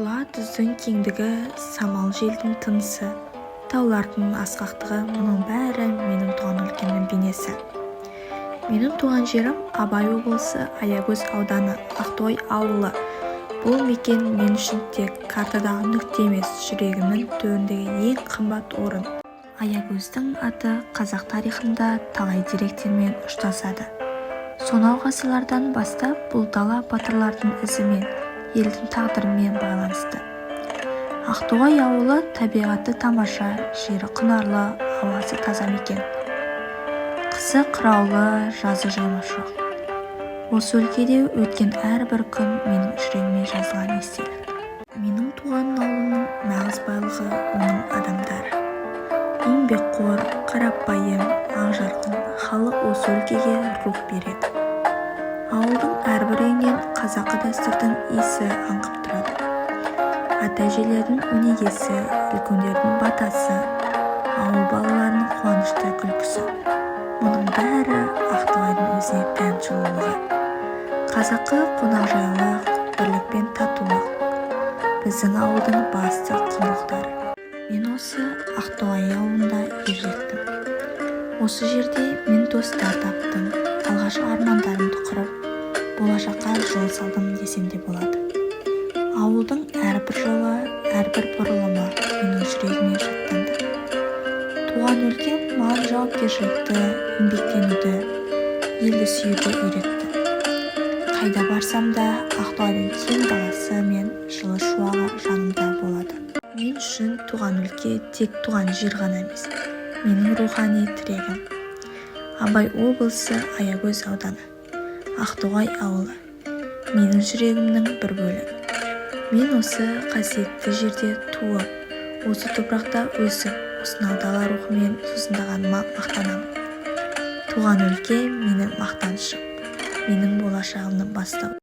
Құла түздің кеңдігі, самал желдің тынысы, таулардың асқақтығы, мұның бәрі менің туған өлкемнің бейнесі. Менің туған жерім Абай облысы, Аягөз ауданы, Ақтоғай ауылы. Бұл мекен мен үшін тек картадағы нүкте емес, жүрегімнің төріндегі ең қымбат орын. Аягөздің аты қазақ тарихында талай деректермен ұштасады. Сонау ғасырлардан бастап бұл дала батырлардың ізімен, елдің тағдырымен байланысты. Ақтоғай ауылы табиғаты тамаша, жері құнарлы, ауасы таза мекен. Қысы қыраулы, жазы жаймашуақ. Осы өлкеде өткен әрбір күн менің жүрегіме жазылған естелік. Менің туған ауылымның нағыз байлығы оның адамдары. Еңбекқор, қарапайым, ақжарқын халық осы өлкеге рух береді. Ауылдың әрбір үйінен қазақы дәстүрдің иісі аңқып тұрады. Ата-әжелердің өнегесі, үлкендердің батасы, ауыл балаларының қуанышты күлкісі. Мұның бәрі Ақтоғайдың өзіне тән сұлулығы. Қазақы қонақжайлық, бірлік пен татулық біздің ауылдың басты құндылықтары. Мен осы Ақтоғай ауылында ержеттім. Осы жерде мен достар таптым, алғашқы армандарымды құрып, болашаққа жол салдым десем де болады. Ауылдың әрбір жолы, әрбір бұрылымы менің жүрегіме жаттанды. Туған өлкем маған жауапкершілікті, еңбектенуді, елді сүюді үйретті. Қайда барсам да Ақтоғайдың кең даласы мен жылы шуағы жанымда болады. Мен үшін туған өлке тек туған жер ғана емес, менің рухани тірегім. Абай облысы, Аягөз ауданы, Ақтоғай ауылы менің жүрегімнің бір бөлігі. Мен осы қасиетті жерде туып, осы топырақта өсіп, осынау дала рухымен сусындағаныма мақтанамын. Туған өлке менің мақтанышым, менің болашағымның бастауы.